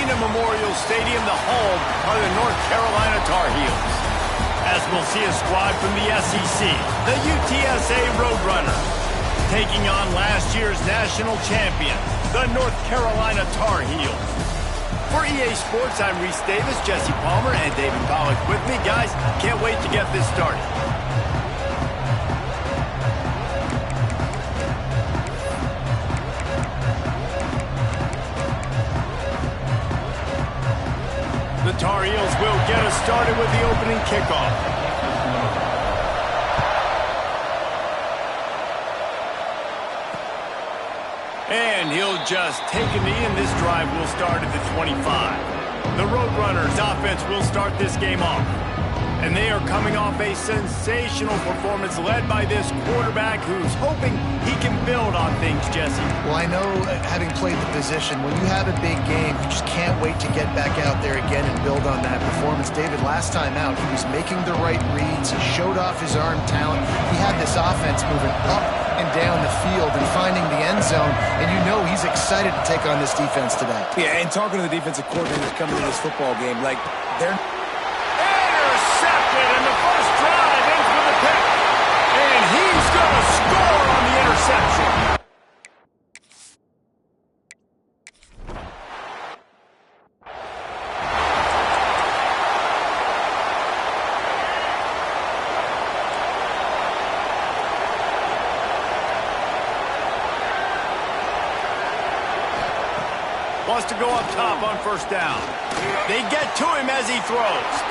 Memorial Stadium, the home of the North Carolina Tar Heels. As we'll see a squad from the SEC, the UTSA Roadrunners, taking on last year's national champions, the North Carolina Tar Heels. For EA Sports, I'm Reese Davis, Jesse Palmer, and David Pollack with me. Guys, can't wait to get this started. The Tar Heels will get us started with the opening kickoff. And he'll just take a knee, and this drive will start at the 25. The Roadrunners offense will start this game off. And they are coming off a sensational performance led by this quarterback who's hoping he can build on things, Jesse. Well, I know, having played the position, when you have a big game, you just can't wait to get back out there again and build on that performance. David, last time out, he was making the right reads. He showed off his arm talent. He had this offense moving up and down the field and finding the end zone, and you know he's excited to take on this defense today. Yeah, and talking to the defensive coordinators coming into this football game, like, they're... And the first drive ends with a pick. And he's going to score on the interception. Wants to go up top on first down. They get to him as he throws.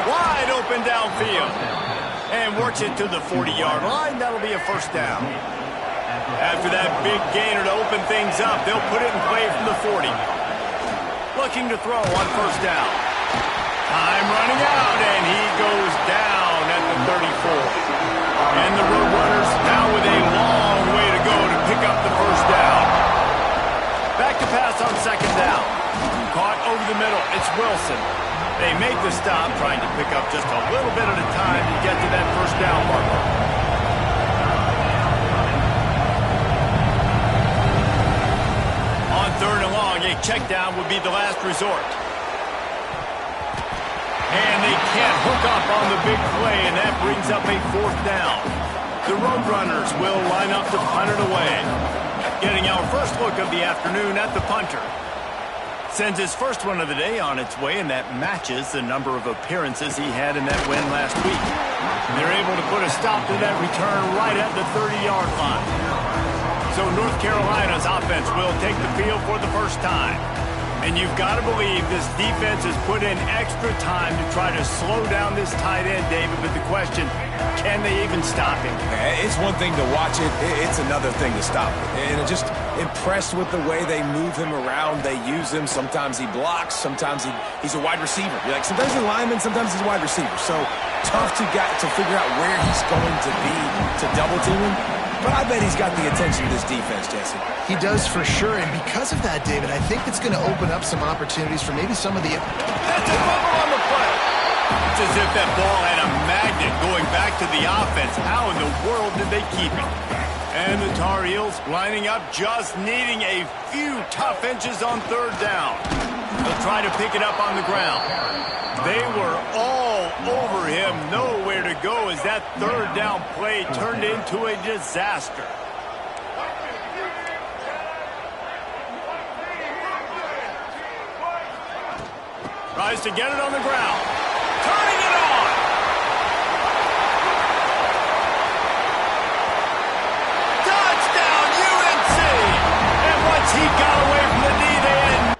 Wide open downfield. And works it to the 40-yard line. That'll be a first down. After that big gainer to open things up, they'll put it in play from the 40. Looking to throw on first down. Time running out, and he goes down at the 34. And the Roadrunners now with a long way to go to pick up the first down. Back to pass on second down. Caught over the middle. It's Wilson. They make the stop, trying to pick up just a little bit at a time to get to that first down marker. On third and long, a check down would be the last resort. And they can't hook up on the big play, and that brings up a fourth down. The Roadrunners will line up to punt it away. Getting our first look of the afternoon at the punter. Sends his first one of the day on its way, and that matches the number of appearances he had in that win last week. And they're able to put a stop to that return right at the 30-yard line. So North Carolina's offense will take the field for the first time. And you've got to believe this defense has put in extra time to try to slow down this tight end, David. But the question, can they even stop him? It's one thing to watch it. It's another thing to stop it. And just impressed with the way they move him around. They use him. Sometimes he blocks. Sometimes he's a wide receiver. Like, sometimes he's a lineman. Sometimes he's a wide receiver. So tough to figure out where he's going to be to double team him. But I bet he's got the attention of this defense, Jesse. He does for sure, and because of that, David, I think it's going to open up some opportunities for maybe some of the... That's a fumble on the play. It's as if that ball had a magnet going back to the offense. How in the world did they keep it? And the Tar Heels lining up, just needing a few tough inches on third down. They'll try to pick it up on the ground. They were all over him, nowhere to go as that third down play turned into a disaster. Tries to get it on the ground. Turning it on. Touchdown, UNC! And once he got away from the knee, they had...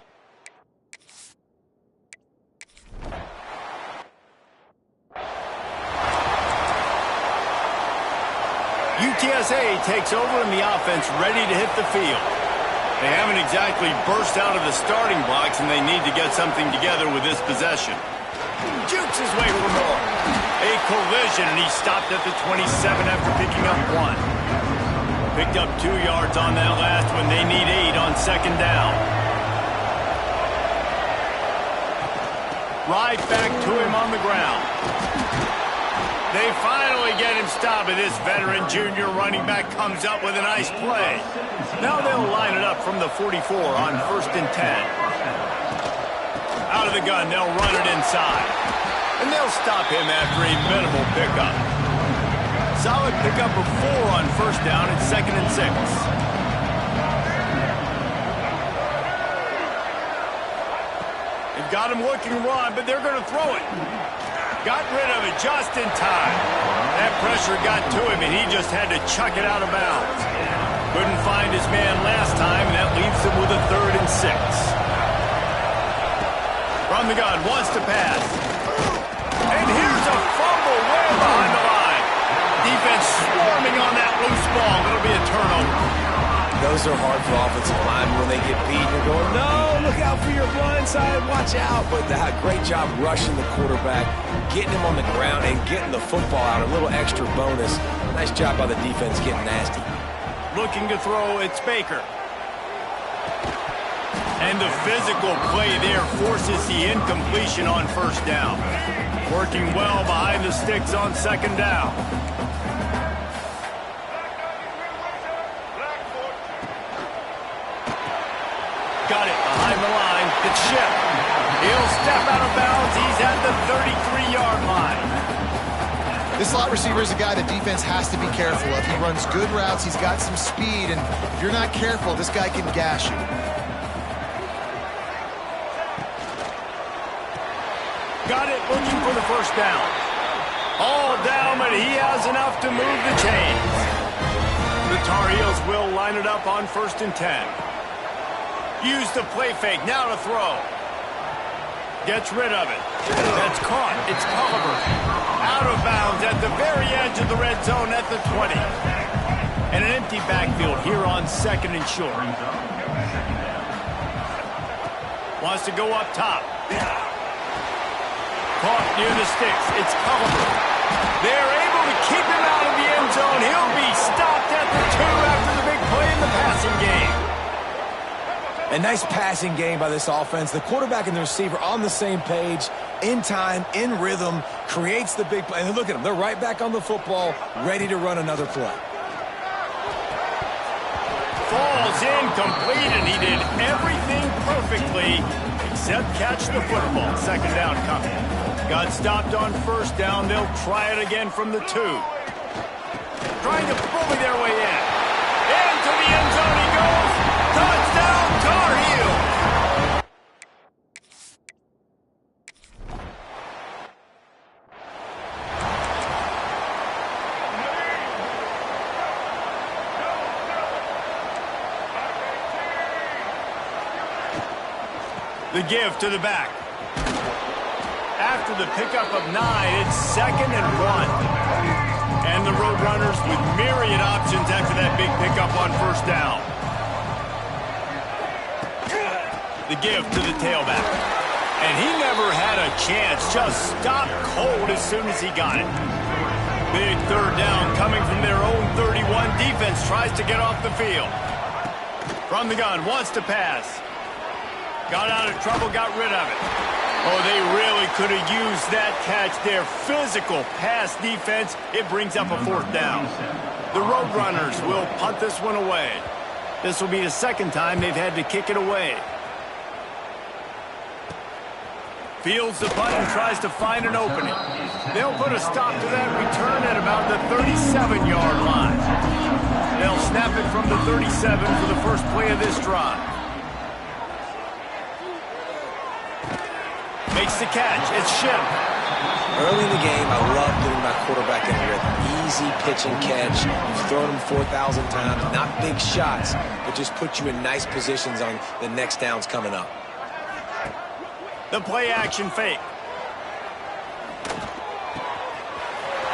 UTSA takes over and the offense ready to hit the field. They haven't exactly burst out of the starting blocks, and they need to get something together with this possession. Jukes his way for more. A collision, and he stopped at the 27 after picking up one. Picked up 2 yards on that last one. They need 8 on second down. Right back to him on the ground. They finally get him stopped, and this veteran junior running back comes up with a nice play. Now they'll line it up from the 44 on 1st and 10. Out of the gun, they'll run it inside. And they'll stop him after a minimal pickup. Solid pickup of 4 on first down. It's 2nd and 6. They've got him looking run, but they're going to throw it. Got rid of it just in time. That pressure got to him, and he just had to chuck it out of bounds. Couldn't find his man last time, and that leaves him with a 3rd and 6. From the gun, wants to pass. And here's a fumble way behind the line. Defense swarming on that loose ball. It'll be a turnover. Those are hard for offensive linemen when they get beat. You're going, no, look out for your blind side, watch out. But great job rushing the quarterback, getting him on the ground, and getting the football out. A little extra bonus. Nice job by the defense getting nasty. Looking to throw, it's Baker. And the physical play there forces the incompletion on first down. Working well behind the sticks on 2nd down. Got it behind the line. It's Ship. He'll step out of bounds. He's at the 33-yard line. This slot receiver is a guy the defense has to be careful of. He runs good routes. He's got some speed, and if you're not careful, this guy can gash you. Got it, looking for the first down. All down, but he has enough to move the chains. The Tar Heels will line it up on 1st and 10. Use the play fake, now to throw. Gets rid of it. That's caught. It's Culliver. Out of bounds at the very edge of the red zone at the 20. And an empty backfield here on 2nd and short. Wants to go up top. Caught near the sticks. It's Culliver. They're able to keep him out of the end zone. He'll be stopped at the 2 after the big play in the passing game. A nice passing game by this offense. The quarterback and the receiver on the same page, in time, in rhythm, creates the big play. And look at them. They're right back on the football, ready to run another play. Falls incomplete, and he did everything perfectly except catch the football. 2nd down coming. Got stopped on first down. They'll try it again from the 2. Trying to bully their way in. Into the end zone he goes. Touchdown, Tar Heels. The give to the back. After the pickup of 9, it's 2nd and 1. And the Roadrunners with myriad options after that big pickup on first down. The give to the tailback. And he never had a chance. Just stopped cold as soon as he got it. Big 3rd down coming from their own 31. Defense tries to get off the field. From the gun, wants to pass. Got out of trouble, got rid of it. Oh, they really could have used that catch there. Physical pass defense. It brings up a 4th down. The Roadrunners will punt this one away. This will be the 2nd time they've had to kick it away. Fields the punt and tries to find an opening. They'll put a stop to that return at about the 37-yard line. They'll snap it from the 37 for the first play of this drive. Makes the catch. It's Ship. Early in the game, I love getting my quarterback in here. Easy pitch and catch. You've thrown him 4,000 times. Not big shots, but just put you in nice positions on the next downs coming up. The play action fake.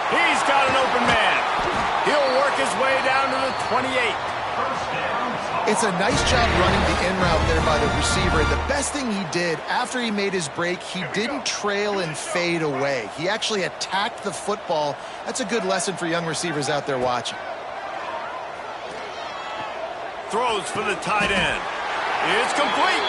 He's got an open man. He'll work his way down to the 28. It's a nice job running the in route there by the receiver. The best thing he did after he made his break, he didn't trail and fade away. He actually attacked the football. That's a good lesson for young receivers out there watching. Throws for the tight end. It's complete.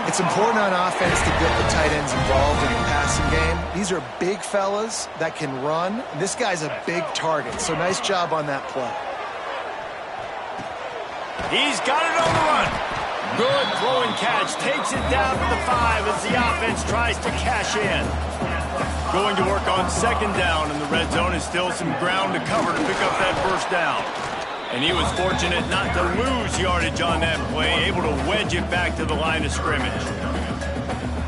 It's important on offense to get the tight ends involved in the passing game. These are big fellas that can run. This guy's a big target, so nice job on that play. He's got it on the run. Good throwing catch. Takes it down to the 5 as the offense tries to cash in. Going to work on second down in the red zone, and still some ground to cover to pick up that first down. And he was fortunate not to lose yardage on that play, able to wedge it back to the line of scrimmage.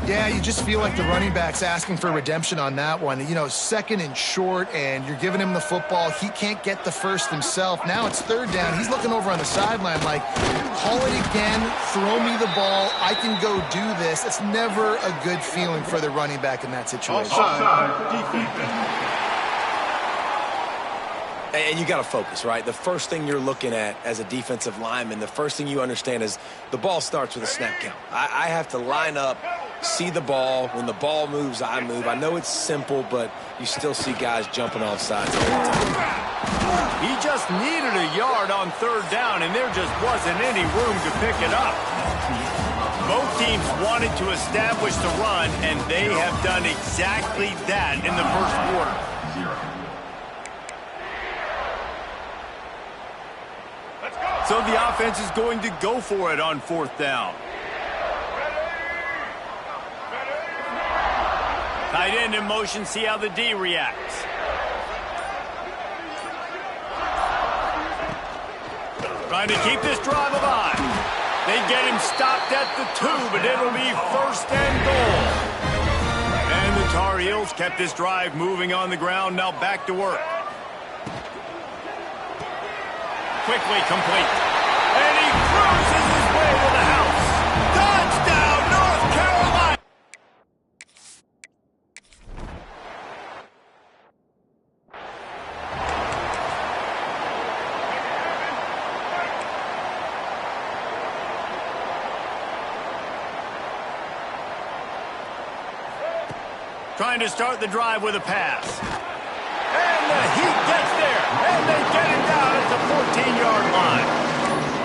Yeah, you just feel like the running back's asking for redemption on that one. You know, second and short, and you're giving him the football. He can't get the first himself. Now it's third down. He's looking over on the sideline like, call it again, throw me the ball, I can go do this. It's never a good feeling for the running back in that situation. And you got to focus, right? The first thing you're looking at as a defensive lineman, the first thing you understand is the ball starts with a snap count. I have to line up, see the ball. When the ball moves, I move. I know it's simple, but you still see guys jumping off sides all the time. He just needed a yard on third down, and there just wasn't any room to pick it up. Both teams wanted to establish the run, and they have done exactly that in the first quarter. So the offense is going to go for it on fourth down. Tight end in motion, see how the D reacts. Trying to keep this drive alive. They get him stopped at the 2, but it'll be first and goal. And the Tar Heels kept this drive moving on the ground, now back to work. Quickly complete. And he cruises his way to the house. Touchdown, North Carolina! Trying to start the drive with a pass. And the Heat gets there. And they get it down at the 14-yard line.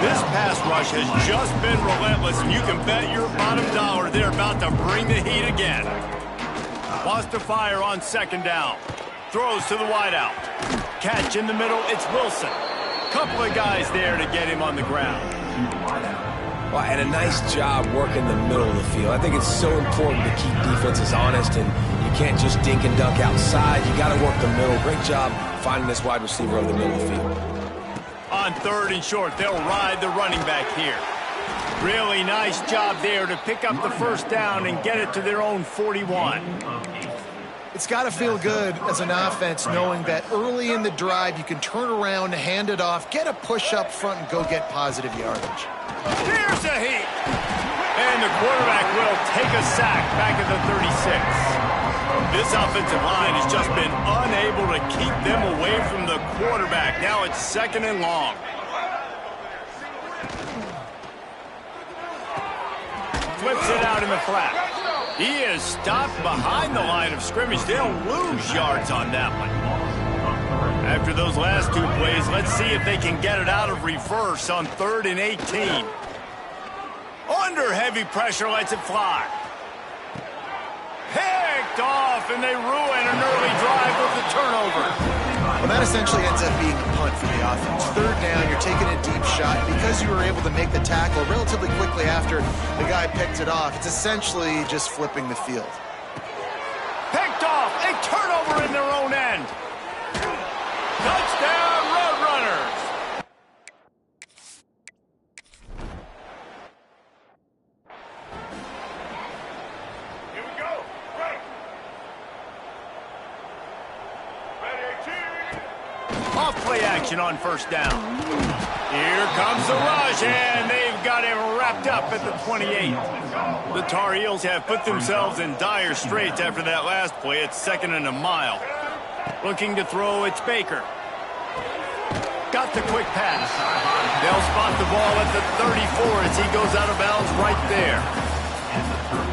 This pass rush has just been relentless, and you can bet your bottom dollar they're about to bring the heat again. Wants to fire on second down. Throws to the wideout. Catch in the middle, it's Wilson. Couple of guys there to get him on the ground. Well, and a nice job working the middle of the field. I think it's so important to keep defenses honest, and you can't just dink and dunk outside. You got to work the middle. Great job finding this wide receiver over the middle of the field. On third and short, they'll ride the running back here. Really nice job there to pick up the first down and get it to their own 41. It's got to feel good as an offense knowing that early in the drive you can turn around, hand it off, get a push up front, and go get positive yardage. Here's a Heat. And the quarterback will take a sack back at the 36. This offensive line has just been unable to keep them away from the quarterback. Now it's second and long. Flips it out in the flat. He is stopped behind the line of scrimmage. They'll lose yards on that one. After those last two plays, let's see if they can get it out of reverse on 3rd and 18. Under heavy pressure, lets it fly. Picked off, and they ruin an early drive with the turnover. Well, that essentially ends up being a punt for the offense. Third down, you're taking a deep shot. Because you were able to make the tackle relatively quickly after the guy picked it off, it's essentially just flipping the field. Picked off, a turnover in their own end. Touchdown, Roadrunners. Here we go. Ready, off play action on first down. Here comes the rush, and they've got him wrapped up at the 28. The Tar Heels have put themselves in dire straits after that last play. It's second and a mile. Looking to throw, it's Baker. Got the quick pass. They'll spot the ball at the 34 as he goes out of bounds right there.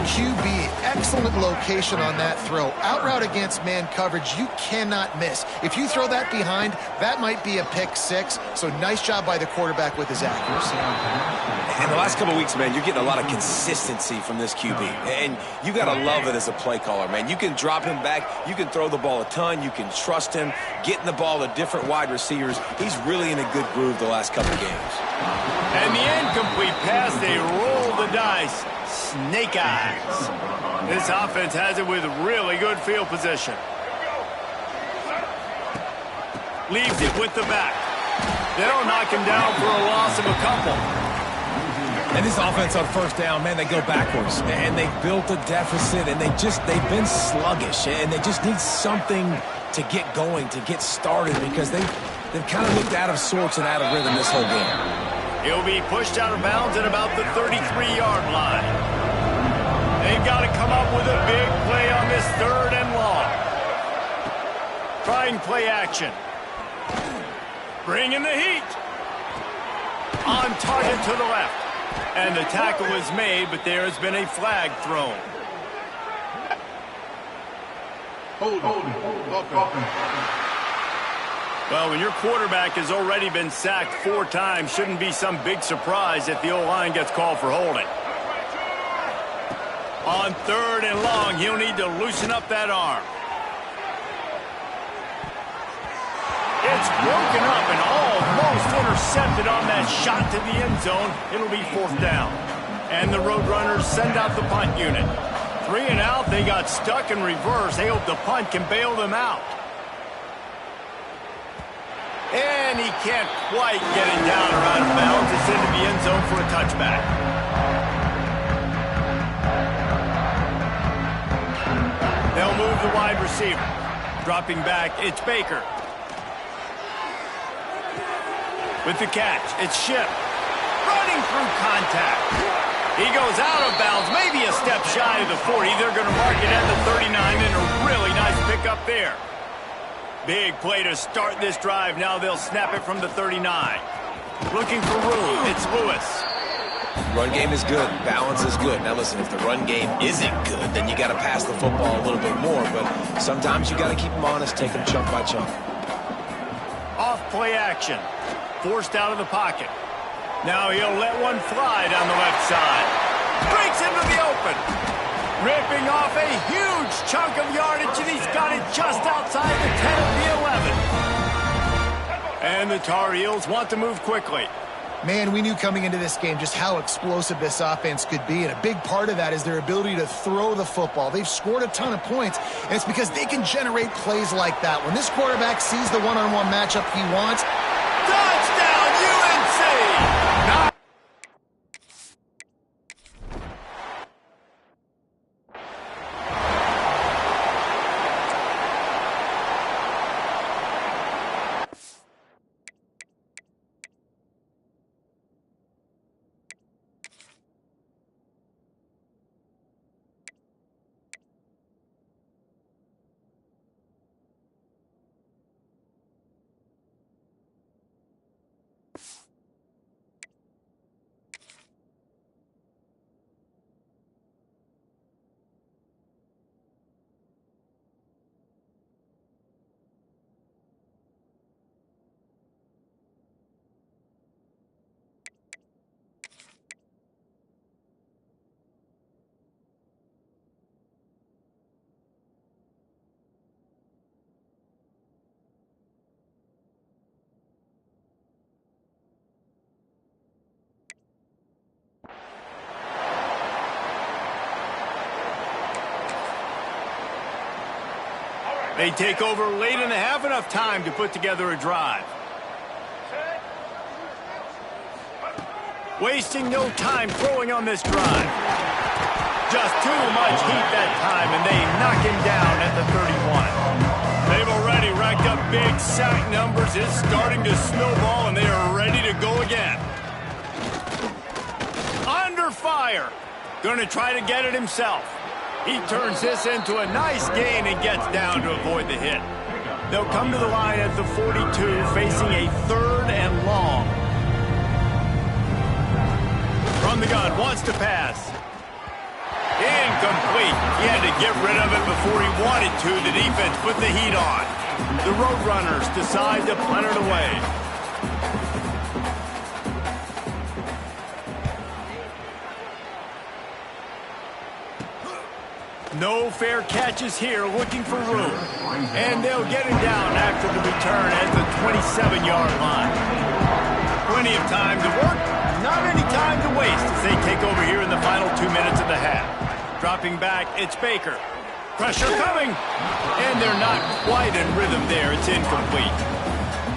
QB, excellent location on that throw. Out route against man coverage, you cannot miss. If you throw that behind, that might be a pick six. So nice job by the quarterback with his accuracy. And the last couple of weeks, man, you're getting a lot of consistency from this QB. And you got to love it as a play caller, man. You can drop him back. You can throw the ball a ton. You can trust him. Getting the ball to different wide receivers. He's really in a good groove the last couple of games. And the incomplete pass, they roll the dice. Snake eyes. This offense has it with really good field position. Leaves it with the back. They'll knock him down for a loss of a couple. And this offense on first down, man, they go backwards. And they built a deficit, and they've been sluggish. And they just need something to get going, to get started, because they've kind of looked out of sorts and out of rhythm this whole game. He'll be pushed out of bounds at about the 33-yard line. They've got to come up with a big play on this 3rd and long. Trying play action. Bringing the heat. On target to the left. And the tackle is made, but there has been a flag thrown. Well, when your quarterback has already been sacked 4 times, shouldn't be some big surprise if the O-line gets called for holding. On 3rd and long, he'll need to loosen up that arm. It's broken up and almost intercepted on that shot to the end zone. It'll be 4th down. And the Roadrunners send out the punt unit. 3 and out, they got stuck in reverse. They hope the punt can bail them out. And he can't quite get it down or out of bounds. It's into the end zone for a touchback. They'll move the wide receiver. Dropping back, it's Baker. With the catch, it's Ship. Running through contact. He goes out of bounds, maybe a step shy of the 40. They're going to mark it at the 39, and a really nice pickup there. Big play to start this drive. Now they'll snap it from the 39. Looking for room. It's Lewis. Run game is good. Balance is good. Now listen, if the run game isn't good, then you got to pass the football a little bit more. But sometimes you got to keep them honest, take them chunk by chunk. Off play action. Forced out of the pocket. Now he'll let one fly down the left side. Breaks into the open. Ripping off a huge chunk of yardage, and he's got it just outside the 10 of the 11. And the Tar Heels want to move quickly. Man, we knew coming into this game just how explosive this offense could be, and a big part of that is their ability to throw the football. They've scored a ton of points, and it's because they can generate plays like that. When this quarterback sees the one-on-one matchup he wants, touchdown, UNC! Now they take over late and have enough time to put together a drive. Wasting no time throwing on this drive. Just too much heat that time, and they knock him down at the 31. They've already racked up big sack numbers. It's starting to snowball, and they are ready to go again. Under fire. Going to try to get it himself. He turns this into a nice gain and gets down to avoid the hit. They'll come to the line at the 42, facing a 3rd and long. From the gun, wants to pass. Incomplete. He had to get rid of it before he wanted to. The defense put the heat on. The Roadrunners decide to punt it away. No fair catches here, looking for room. And they'll get him down after the return at the 27-yard line. Plenty of time to work, not any time to waste as they take over here in the final 2 minutes of the half. Dropping back, it's Baker. Pressure coming, and they're not quite in rhythm there. It's incomplete.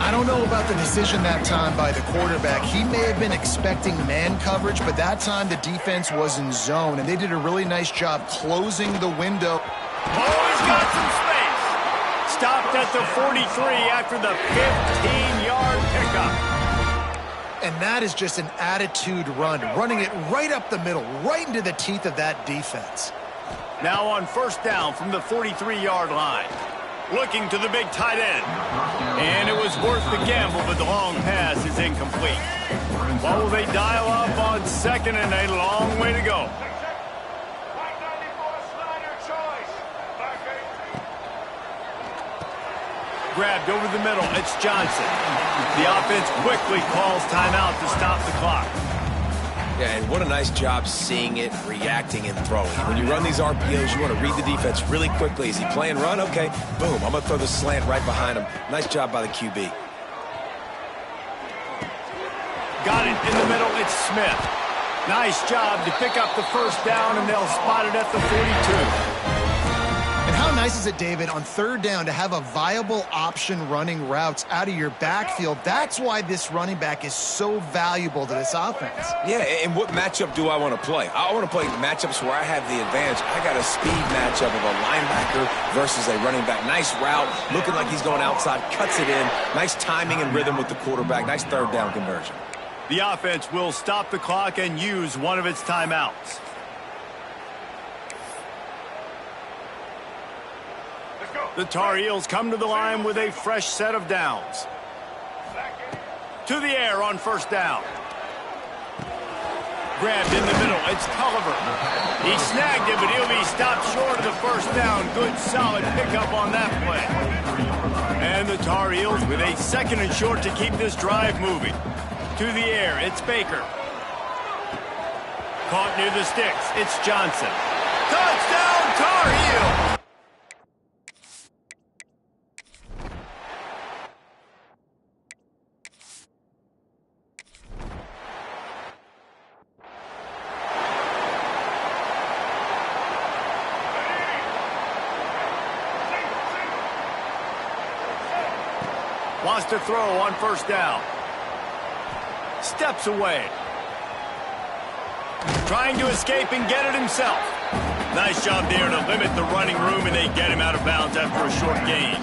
I don't know about the decision that time by the quarterback. He may have been expecting man coverage, but that time the defense was in zone, and they did a really nice job closing the window. Oh, he's got some space. Stopped at the 43 after the 15-yard pickup. And that is just an attitude run, running it right up the middle, right into the teeth of that defense. Now on first down from the 43-yard line. Looking to the big tight end. And it was worth the gamble, but the long pass is incomplete. What will they dial up on second and a long way to go? Grabbed over the middle, it's Johnson. The offense quickly calls timeout to stop the clock. Yeah, and what a nice job seeing it, reacting, and throwing. When you run these RPOs, you want to read the defense really quickly. Is he playing run? Okay, boom. I'm going to throw the slant right behind him. Nice job by the QB. Got it in the middle. It's Smith. Nice job to pick up the first down, and they'll spot it at the 42. And how nice is it, David, on third down to have a viable option running routes out of your backfield? That's why this running back is so valuable to this offense. Yeah, and what matchup do I want to play? I want to play matchups where I have the advantage. I got a speed matchup of a linebacker versus a running back. Nice route, looking like he's going outside, cuts it in. Nice timing and rhythm with the quarterback. Nice third down conversion. The offense will stop the clock and use one of its timeouts. The Tar Heels come to the line with a fresh set of downs. To the air on first down. Grabbed in the middle. It's Culliver. He snagged it, but he'll be stopped short of the first down. Good, solid pickup on that play. And the Tar Heels with a second and short to keep this drive moving. To the air, it's Baker. Caught near the sticks. It's Johnson. Touchdown, Tar Heels! Wants to throw on first down. Steps away. Trying to escape and get it himself. Nice job there to limit the running room, and they get him out of bounds after a short gain.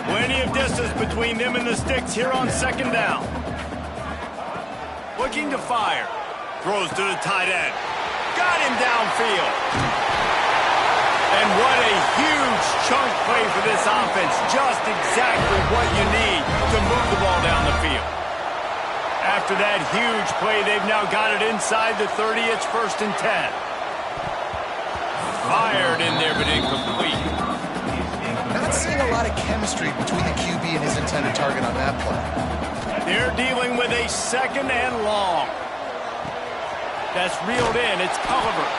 Plenty of distance between them and the sticks here on second down. Looking to fire. Throws to the tight end. Got him downfield. And what a huge chunk play for this offense. Just exactly what you need to move the ball down the field. After that huge play, they've now got it inside the 30. It's 1st and 10. Fired in there, but incomplete. Not seeing a lot of chemistry between the QB and his intended target on that play. They're dealing with a second and long. That's reeled in. It's Culliver.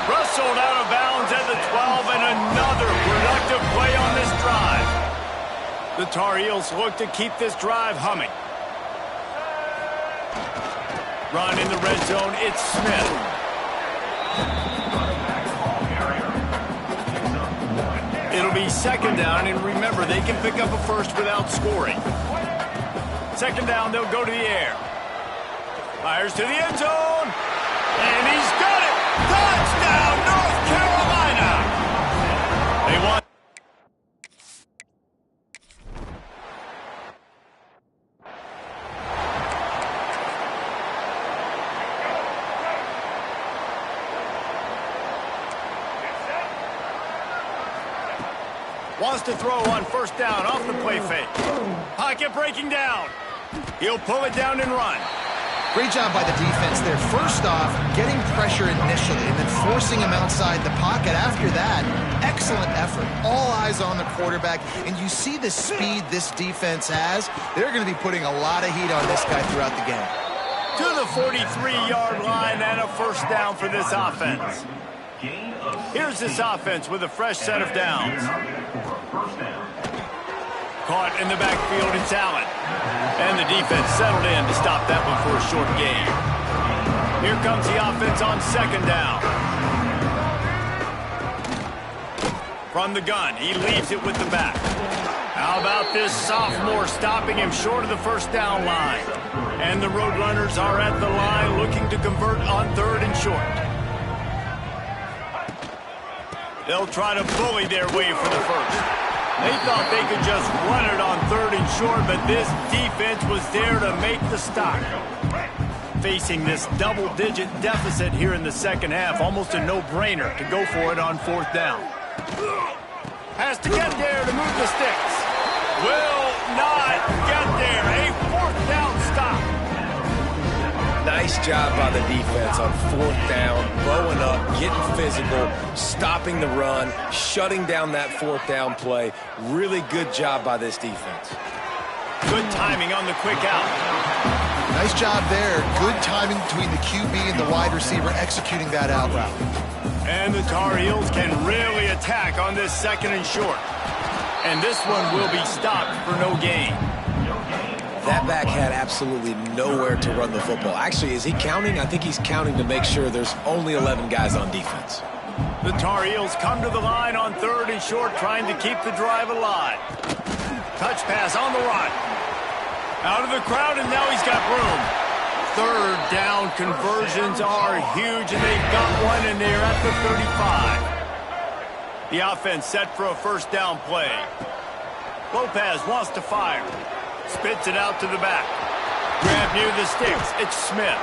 Wrestled out of bounds at the 12, and another productive play on this drive. The Tar Heels look to keep this drive humming. Run in the red zone, it's Smith. It'll be second down, and remember, they can pick up a first without scoring. Second down, they'll go to the air. Fires to the end zone, and he's got it! Touchdown, North Carolina! They want... Wants to throw on first down off the play fake. Pocket breaking down. He'll pull it down and run. Great job by the defense there. First off, getting pressure initially and then forcing him outside the pocket. After that, excellent effort. All eyes on the quarterback. And you see the speed this defense has. They're going to be putting a lot of heat on this guy throughout the game. To the 43-yard line and a first down for this offense. Here's this offense with a fresh set of downs. Caught in the backfield, it's Allen. And the defense settled in to stop that one for a short gain. Here comes the offense on second down. From the gun, he leaves it with the back. How about this sophomore stopping him short of the first down line? And the Roadrunners are at the line looking to convert on third and short. They'll try to bully their way for the first. They thought they could just run it on third and short, but this defense was there to make the stop. Facing this double-digit deficit here in the second half, almost a no-brainer to go for it on fourth down. Has to get there to move the sticks. Will not get there. A fourth down stop. Nice job by the defense on fourth down, bowing up, getting physical, stopping the run, shutting down that fourth down play. Really good job by this defense. Good timing on the quick out. Nice job there. Good timing between the QB and the wide receiver executing that out route. And the Tar Heels can really attack on this second and short. And this one will be stopped for no gain. That back had absolutely nowhere to run the football. Actually, is he counting? I think he's counting to make sure there's only 11 guys on defense. The Tar Heels come to the line on third and short, trying to keep the drive alive. Touch pass on the run. Out of the crowd, and now he's got room. Third down conversions are huge, and they've got one, and they're at the 35. The offense set for a first down play. Lopez wants to fire. Spits it out to the back. Grab near the sticks. It's Smith.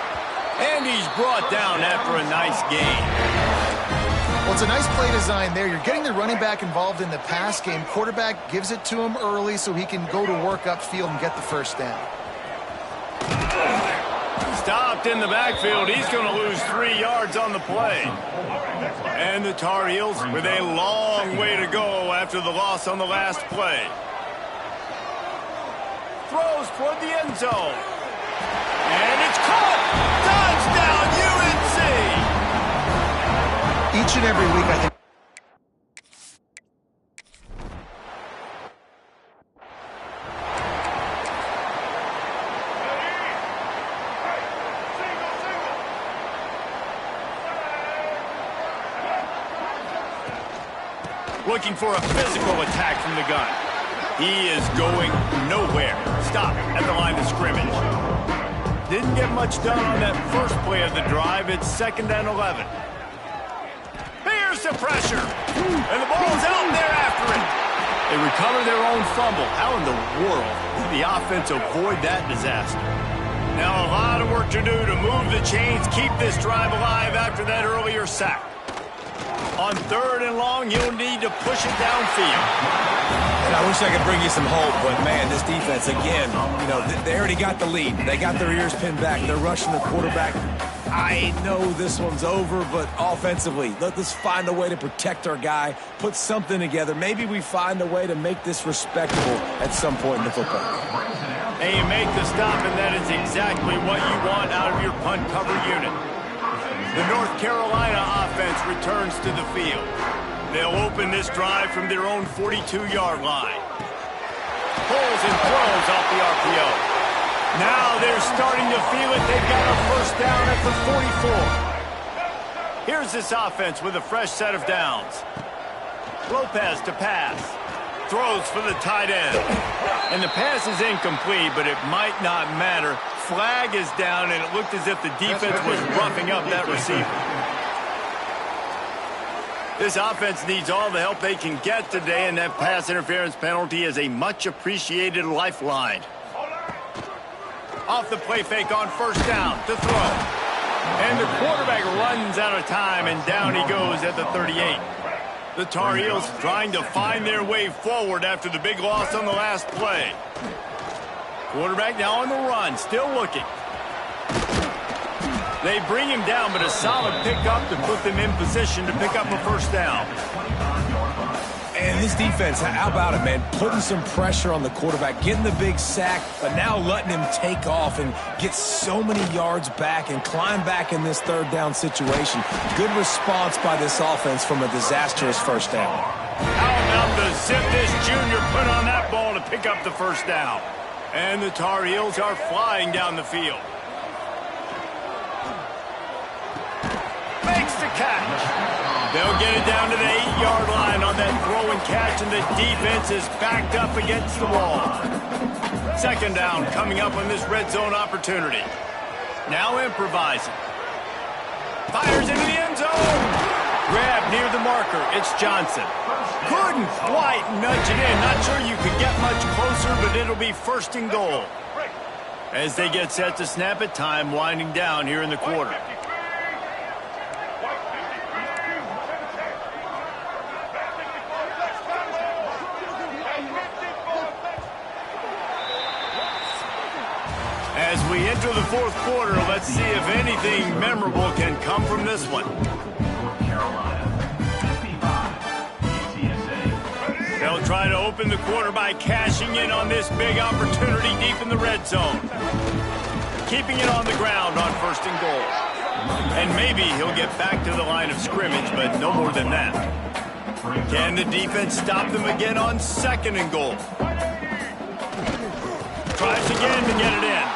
And he's brought down after a nice gain. Well, it's a nice play design there. You're getting the running back involved in the pass game. Quarterback gives it to him early so he can go to work upfield and get the first down. Stopped in the backfield. He's going to lose 3 yards on the play. And the Tar Heels with a long way to go after the loss on the last play. Throws toward the end zone. And it's caught! Touchdown, UNC! Each and every week, I think. Looking for a physical attack from the gun. He is going nowhere. Stop at the line of scrimmage. Didn't get much done on that first play of the drive. It's second and 11. Here's the pressure. And the ball's out there after it. They recover their own fumble. How in the world did the offense avoid that disaster? Now a lot of work to do to move the chains, keep this drive alive after that earlier sack. On third and long, you'll need to push it downfield. And I wish I could bring you some hope, but, man, this defense, again, you know, they already got the lead. They got their ears pinned back. They're rushing the quarterback. I know this one's over, but offensively, let us find a way to protect our guy, put something together. Maybe we find a way to make this respectable at some point in the football. And you make the stop, and that is exactly what you want out of your punt cover unit. The North Carolina offense returns to the field. They'll open this drive from their own 42-yard line. Pulls and throws off the RPO. Now they're starting to feel it. They've got a first down at the 44. Here's this offense with a fresh set of downs. Lopez to pass. Throws for the tight end. And the pass is incomplete, but it might not matter. Flag is down, and it looked as if the defense was roughing up that receiver. This offense needs all the help they can get today, and that pass interference penalty is a much-appreciated lifeline. Off the play fake on first down to throw. And the quarterback runs out of time, and down he goes at the 38. The Tar Heels trying to find their way forward after the big loss on the last play. Quarterback now on the run, still looking. They bring him down, but a solid pickup to put them in position to pick up a first down. And this defense, how about it, man? Putting some pressure on the quarterback, getting the big sack, but now letting him take off and get so many yards back and climb back in this third down situation. Good response by this offense from a disastrous first down. How about the zip this junior put on that ball to pick up the first down? And the Tar Heels are flying down the field. catch. They'll get it down to the 8-yard line on that throw and catch, and the defense is backed up against the wall. Second down coming up on this red zone opportunity. Now improvising. Fires into the end zone. Grab near the marker. It's Johnson. Couldn't quite nudge it in. Not sure you could get much closer, but it'll be first and goal. As they get set to snap it, time winding down here in the quarter. As we enter the fourth quarter, let's see if anything memorable can come from this one. They'll try to open the quarter by cashing in on this big opportunity deep in the red zone. Keeping it on the ground on first and goal. And maybe he'll get back to the line of scrimmage, but no more than that. Can the defense stop them again on second and goal? Tries again to get it in.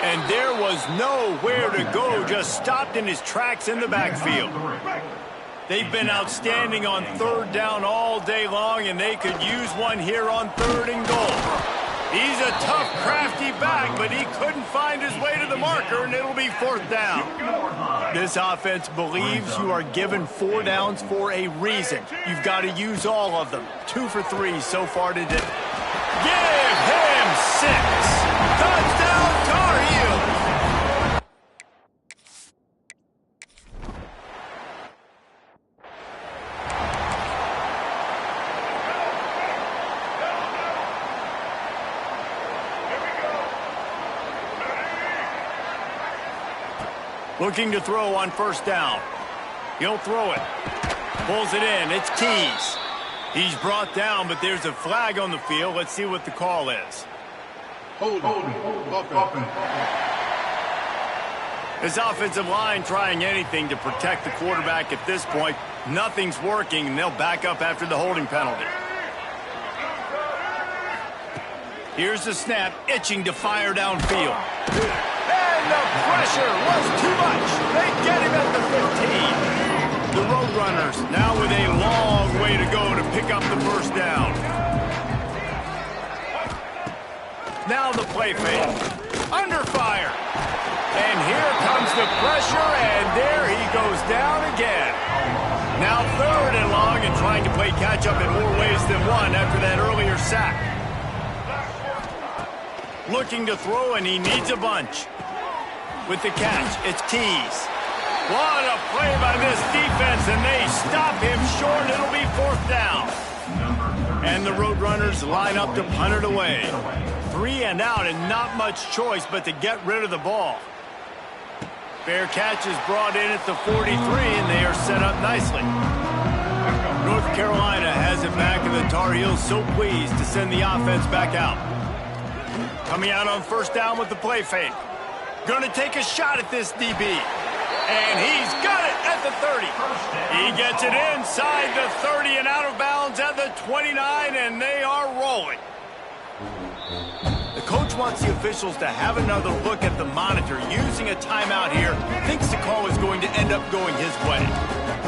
And there was nowhere to go, just stopped in his tracks in the backfield. They've been outstanding on third down all day long, and they could use one here on third and goal. He's a tough, crafty back, but he couldn't find his way to the marker, and it'll be fourth down. This offense believes you are given 4 downs for a reason. You've got to use all of them. 2 for 3 so far today. Give him 6. Touchdown, Tar Heels. Looking to throw on first down. He'll throw it. Pulls it in. It's Keys. He's brought down, but there's a flag on the field. Let's see what the call is. Hold. This offensive line trying anything to protect the quarterback at this point. Nothing's working, and they'll back up after the holding penalty. Here's the snap, itching to fire downfield. And the pressure was too much. They get him at the 15. The Roadrunners now with a long way to go to pick up the first down. Now the play fake. Under fire. And here comes the pressure, and there he goes down again. Now third and long, and trying to play catch-up in more ways than one after that earlier sack. Looking to throw, and he needs a bunch. With the catch, it's Keys. What a play by this defense, and they stop him short. It'll be fourth down. And the Roadrunners line up to punt it away. 3 and out, and not much choice but to get rid of the ball. Fair catch is brought in at the 43, and they are set up nicely. North Carolina has it back, and the Tar Heels so pleased to send the offense back out. Coming out on first down with the play fake. Going to take a shot at this DB. And he's got it at the 30. He gets it inside the 30 and out of bounds at the 29, and they are rolling. The coach wants the officials to have another look at the monitor. Using a timeout here, thinks the call is going to end up going his way.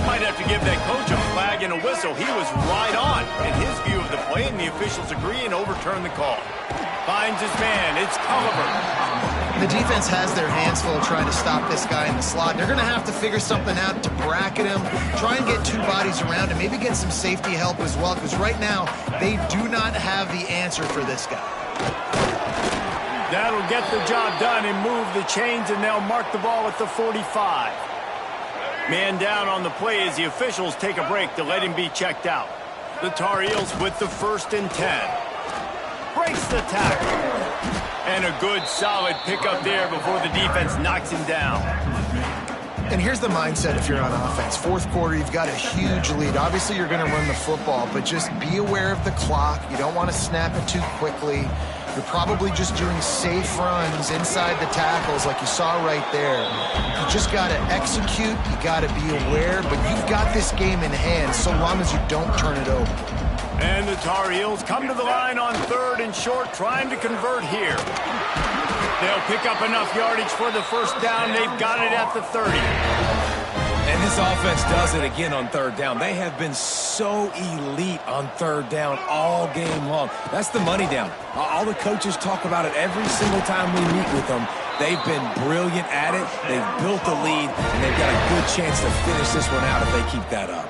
Might have to give that coach a flag and a whistle. He was right on in his view of the play, and the officials agree and overturn the call. Finds his man. It's Culliver. The defense has their hands full trying to stop this guy in the slot. They're going to have to figure something out to bracket him, try and get 2 bodies around him, maybe get some safety help as well, because right now they do not have the answer for this guy. That'll get the job done and move the chains, and they'll mark the ball at the 45. Man down on the play as the officials take a break to let him be checked out. The Tar Heels with the 1st and 10. Breaks the tackle. And a good, solid pickup there before the defense knocks him down. And here's the mindset if you're on offense. Fourth quarter, you've got a huge lead. Obviously, you're going to run the football, but just be aware of the clock. You don't want to snap it too quickly. You're probably just doing safe runs inside the tackles like you saw right there. You just got to execute. You got to be aware, but you've got this game in hand so long as you don't turn it over. And the Tar Heels come to the line on 3rd and short, trying to convert here. They'll pick up enough yardage for the first down. They've got it at the 30. And And this offense does it again on third down. They have been so elite on third down all game long. That's the money down. All the coaches talk about it every single time we meet with them. They've been brilliant at it. They've built the lead, and they've got a good chance to finish this one out if they keep that up.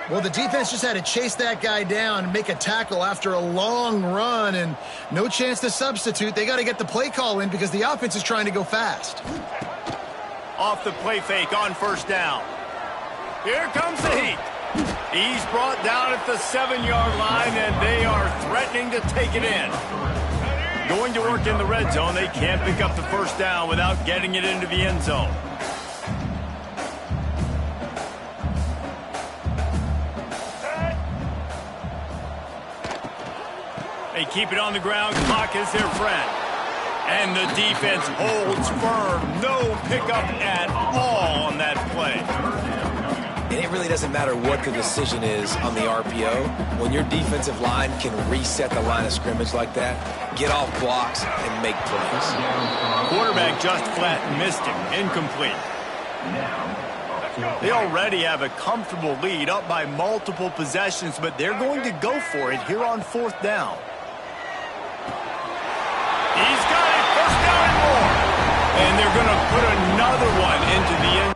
Well, the defense just had to chase that guy down and make a tackle after a long run, and no chance to substitute. They got to get the play call in because the offense is trying to go fast. Off the play fake on first down. Here comes the heat. He's brought down at the 7-yard line, and they are threatening to take it in. Going to work in the red zone. They can't pick up the first down without getting it into the end zone. They keep it on the ground. Clock is their friend. And the defense holds firm. No pickup at all on that play. And it really doesn't matter what the decision is on the RPO. When your defensive line can reset the line of scrimmage like that, get off blocks and make plays. Quarterback just flat missed him. Incomplete. They already have a comfortable lead, up by multiple possessions, but they're going to go for it here on fourth down. He's got it, first down and more. And they're going to put another one into the end.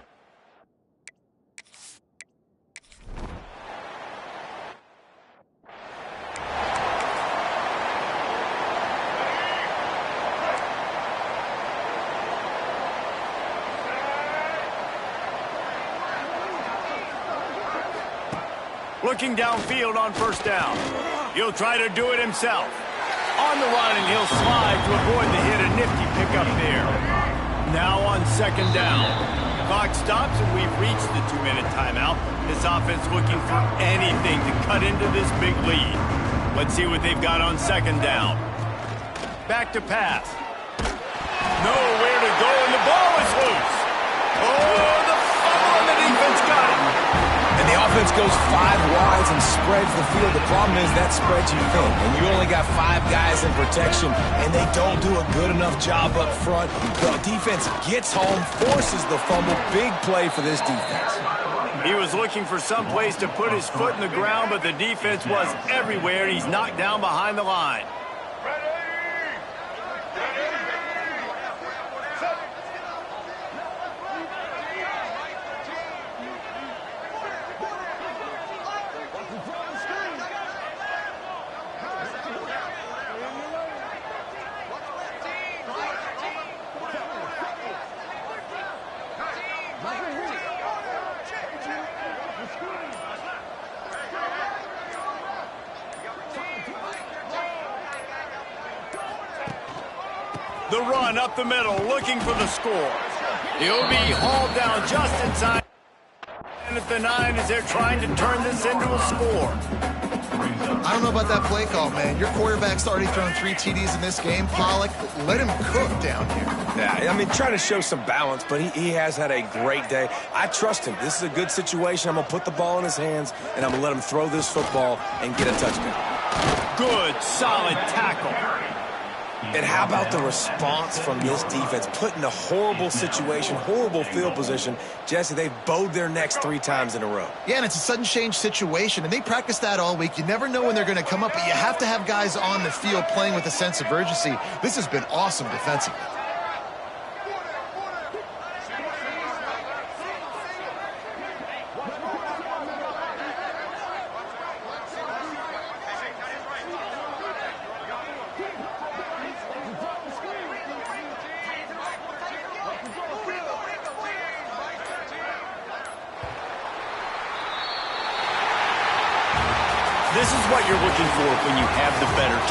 Looking downfield on first down. He'll try to do it himself. On the run, and he'll slide to avoid the hit. A nifty pickup there. Now on second down. Clock stops, and we've reached the 2-minute timeout. This offense looking for anything to cut into this big lead. Let's see what they've got on second down. Back to pass. Nowhere to go, and the ball is loose. Oh, the fumble, and the defense got it. And the offense goes 5 wides and spreads the field. The problem is that spreads you thin, and you only got 5 guys in protection, and they don't do a good enough job up front. The defense gets home, forces the fumble. Big play for this defense. He was looking for some place to put his foot in the ground, but the defense was everywhere, and he's knocked down behind the line. The run up the middle, looking for the score. He'll be hauled down just inside. And at the 9 as they're trying to turn this into a score. I don't know about that play call, man. Your quarterback's already thrown 3 TDs in this game. Pollock, let him cook down here. Yeah, I mean, trying to show some balance, but he has had a great day. I trust him. This is a good situation. I'm going to put the ball in his hands, and I'm going to let him throw this football and get a touchdown. Good, solid tackle. And how about the response from this defense? Put in a horrible situation, horrible field position. Jesse, they've bowed their necks 3 times in a row. Yeah, and it's a sudden change situation, and they practice that all week. You never know when they're going to come up, but you have to have guys on the field playing with a sense of urgency. This has been awesome defensively. This is what you're looking for when you have the better